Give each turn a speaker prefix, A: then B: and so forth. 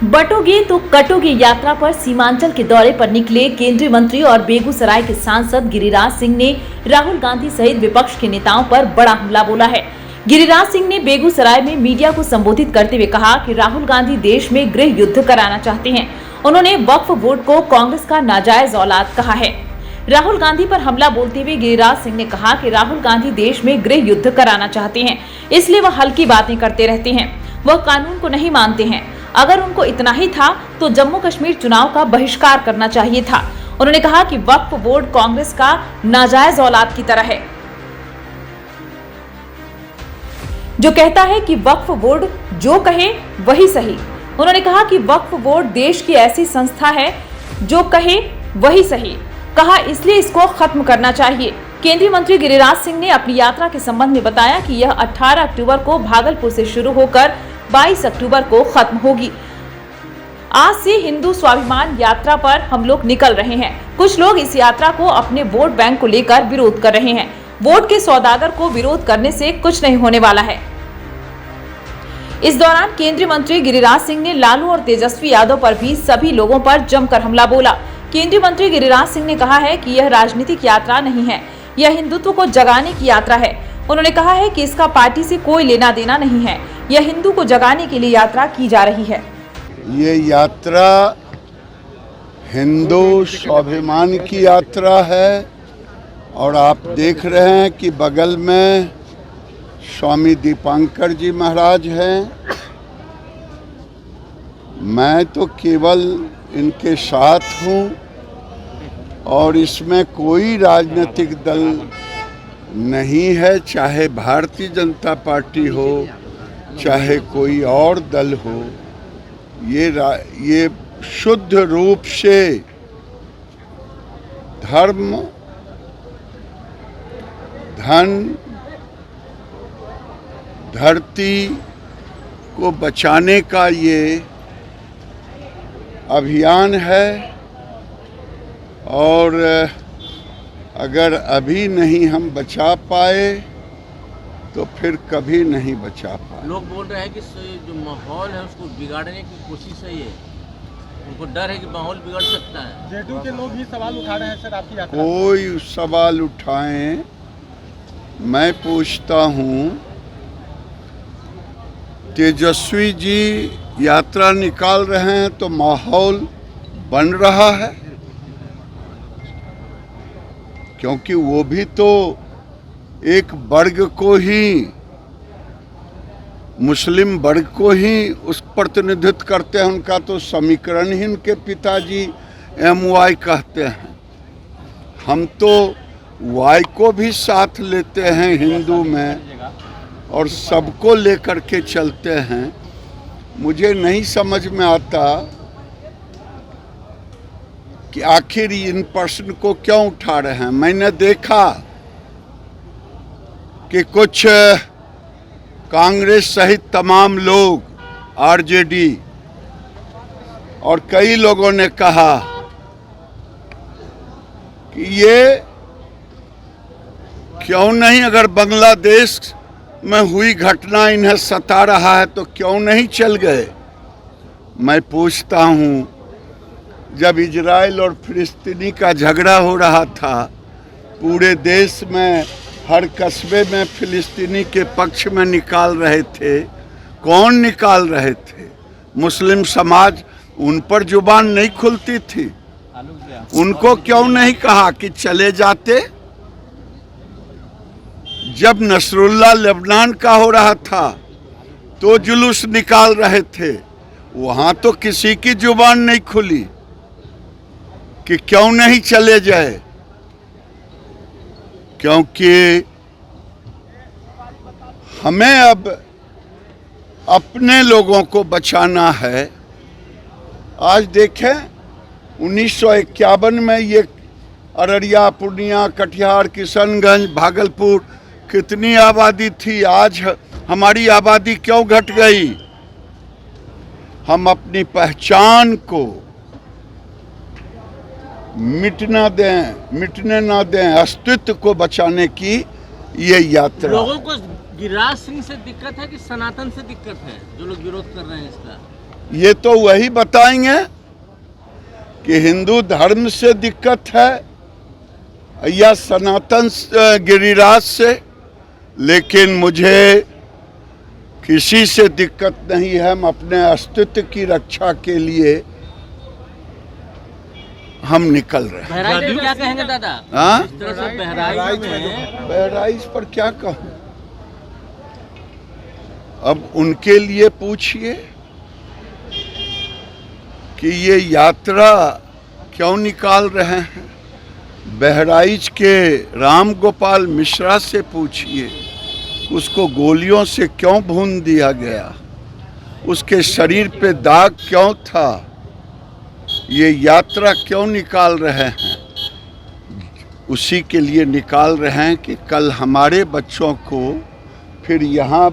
A: बटोगे तो कटोगे यात्रा पर सीमांचल के दौरे पर निकले केंद्रीय मंत्री और बेगूसराय के सांसद गिरिराज सिंह ने राहुल गांधी सहित विपक्ष के नेताओं पर बड़ा हमला बोला है। गिरिराज सिंह ने बेगूसराय में मीडिया को संबोधित करते हुए कहा कि राहुल गांधी देश में गृह युद्ध कराना चाहते हैं। उन्होंने वक्फ बोर्ड को कांग्रेस का नाजायज औलाद कहा है। राहुल गांधी पर हमला बोलते हुए गिरिराज सिंह ने कहा कि राहुल गांधी देश में गृह युद्ध कराना चाहते हैं, इसलिए वह हल्की बातें करते रहते हैं। वह कानून को नहीं मानते हैं। अगर उनको इतना ही था तो जम्मू कश्मीर चुनाव का बहिष्कार करना चाहिए था। उन्होंने कहा कि वक्फ बोर्ड कांग्रेस का नाजायज औलाद की तरह है, जो कहता है कि वक्फ बोर्ड जो कहे वही सही। उन्होंने कहा कि वक्फ बोर्ड देश की ऐसी संस्था है जो कहे वही सही कहा, इसलिए इसको खत्म करना चाहिए। केंद्रीय मंत्री गिरिराज सिंह ने अपनी यात्रा के संबंध में बताया कि यह 18 अक्टूबर को भागलपुर से शुरू होकर 22 अक्टूबर को खत्म होगी। आज से हिंदू स्वाभिमान यात्रा पर हम लोग निकल रहे हैं। कुछ लोग इस यात्रा को अपने वोट बैंक को लेकर विरोध कर रहे हैं। वोट के सौदागर को विरोध करने से कुछ नहीं होने वाला है। इस दौरान केंद्रीय मंत्री गिरिराज सिंह ने लालू और तेजस्वी यादव पर भी सभी लोगों पर जमकर हमला बोला। केंद्रीय मंत्री गिरिराज सिंह ने कहा है कि यह राजनीतिक यात्रा नहीं है, यह हिंदुत्व को जगाने की यात्रा है। उन्होंने कहा है कि इसका पार्टी से कोई लेना देना नहीं है, यह हिंदू को जगाने के लिए यात्रा की जा रही है।
B: ये यात्रा हिंदू स्वाभिमान की यात्रा है और आप देख रहे हैं कि बगल में स्वामी दीपांकर जी महाराज हैं। मैं तो केवल इनके साथ हूँ और इसमें कोई राजनीतिक दल नहीं है, चाहे भारतीय जनता पार्टी हो चाहे कोई और दल हो। ये शुद्ध रूप से धर्म, धन, धरती को बचाने का ये अभियान है और अगर अभी नहीं हम बचा पाए तो फिर कभी नहीं बचा पाए।
C: लोग बोल रहे हैं कि जो माहौल है उसको बिगाड़ने की कोशिश है, ये उनको डर है कि माहौल बिगड़ सकता है।
D: जेडीयू के लोग भी सवाल उठा रहे हैं सर आपकी यात्रा।
B: कोई सवाल उठाएं, मैं पूछता हूं, तेजस्वी जी यात्रा निकाल रहे हैं तो माहौल बन रहा है, क्योंकि वो भी तो एक वर्ग को ही, मुस्लिम वर्ग को ही उस प्रतिनिधित्व करते हैं। उनका तो समीकरण ही उनके पिताजी MY कहते हैं। हम तो Y को भी साथ लेते हैं हिंदू में और सबको लेकर के चलते हैं। मुझे नहीं समझ में आता कि आखिर इन प्रश्न को क्यों उठा रहे हैं। मैंने देखा कि कुछ कांग्रेस सहित तमाम लोग, RJD और कई लोगों ने कहा कि ये क्यों नहीं, अगर बांग्लादेश में हुई घटना इन्हें सता रहा है तो क्यों नहीं चल गए। मैं पूछता हूँ, जब इजराइल और फिलिस्तीनी का झगड़ा हो रहा था, पूरे देश में हर कस्बे में फिलिस्तीनी के पक्ष में निकाल रहे थे। कौन निकाल रहे थे? मुस्लिम समाज। उन पर जुबान नहीं खुलती थी। उनको क्यों नहीं कहा कि चले जाते? जब नसरुल्लाह लेबनान का हो रहा था तो जुलूस निकाल रहे थे, वहां तो किसी की जुबान नहीं खुली कि क्यों नहीं चले जाए, क्योंकि हमें अब अपने लोगों को बचाना है। आज देखें 1951 में ये अररिया, पूर्णिया, कटिहार, किशनगंज, भागलपुर कितनी आबादी थी। आज हमारी आबादी क्यों घट गई? हम अपनी पहचान को मिटने ना दें, अस्तित्व को बचाने की ये यात्रा।
C: लोगों को गिरिराज सिंह से दिक्कत है कि सनातन से दिक्कत है, जो लोग विरोध कर रहे हैं इसका?
B: ये तो वही बताएंगे कि हिंदू धर्म से दिक्कत है या सनातन गिरिराज से, लेकिन मुझे किसी से दिक्कत नहीं है। हम अपने अस्तित्व की रक्षा के लिए हम निकल रहे हैं।
C: बहराइच में क्या कहेंगे दादा?
B: हाँ,
C: इस तरह से बहराइच में
B: बहराइच पर क्या कहूँ, अब उनके लिए पूछिए कि ये यात्रा क्यों निकाल रहे हैं। बहराइच के राम गोपाल मिश्रा से पूछिए, उसको गोलियों से क्यों भून दिया गया, उसके शरीर पे दाग क्यों था, ये यात्रा क्यों निकाल रहे हैं। उसी के लिए निकाल रहे हैं कि कल हमारे बच्चों को फिर यहाँ